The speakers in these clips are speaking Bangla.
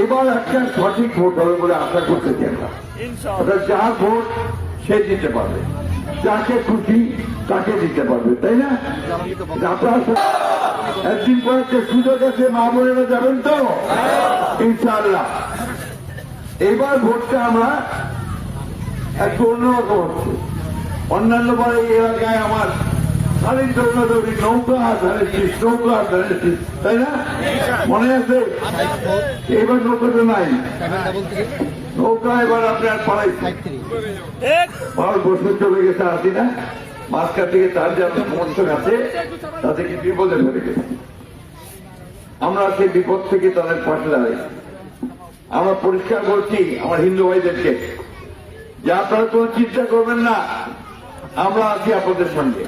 এবার একটা সঠিক ভোট হবে বলে আশা করতেছি আমরা। যার ভোট সে দিতে পারবে, যাকে খুশি তাকে দিতে পারবে, তাই না? আপনার একদিন পর একটা সুযোগ আছে, মা বোনেরা যাবেন তো ইনশাআল্লাহ। এবার ভোটটা আমরা একটু অন্যরকম হচ্ছে। অন্যান্য বার এই এলাকায় আমার খালি দৌড়াদৌড়ি, নৌকা ধারেছিস, নৌকা ধারেছিস, তাই না? মনে আছে? এবার নৌকা তো নাই, নৌকা এবার আপনার পাড়াই 12 বছর চলে গেছে, আসি না? মাঝখান থেকে তার যারা সমর্থক আছে তাদেরকে বিপদে ফেলে গেছে। আমরা সেই বিপদ থেকে তাদের পাশে দাঁড়াই। আমরা পরিষ্কার করছি আমার হিন্দু ভাইদেরকে যে আপনারা কোনো চিন্তা করবেন না, আমরা আছি আপনাদের সঙ্গে।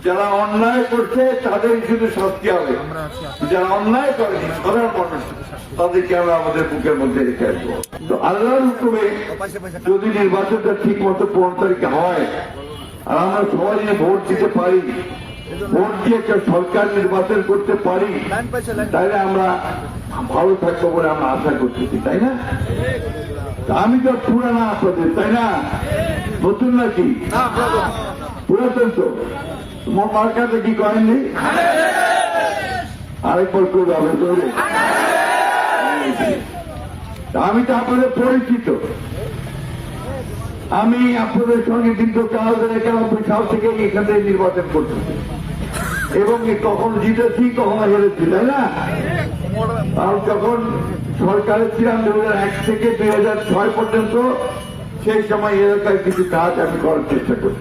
যারা অন্যায় করছে তাদের শুধু শাস্তি হবে, যারা অন্যায় করেনি সাধারণ মানুষ তাদেরকে আমরা আমাদের বুকের মধ্যে রেখে আসবো। তো আল্লাহর হুকুমে যদি নির্বাচনটা ঠিক মতো 15 তারিখে হয় আর আমরা সবাই নিয়ে ভোট দিতে পারি, ভোট দিয়ে একটা সরকার নির্বাচন করতে পারি, তাহলে আমরা ভালো থাকবো বলে আমরা আশা করতেছি, তাই না? আমি তো পুরানা আপনাদের, তাই না? নতুন নাকি? পুরাতন তো। তোমার মার্কাতে কি করেননি? আরেকবার করবে হবে। আমি তো আপনাদের পরিচিত, আমি আপনাদের সঙ্গে দীর্ঘ 1991 সাল থেকে এখানে নির্বাচন করতেছি এবং কখনো জিতেছি কখনো হেরেছি, তাই না? আর যখন সরকারের ছিলাম 2001 থেকে 2006 পর্যন্ত, সেই সময় এলাকায় কিছু কাজ আমি করার চেষ্টা করি।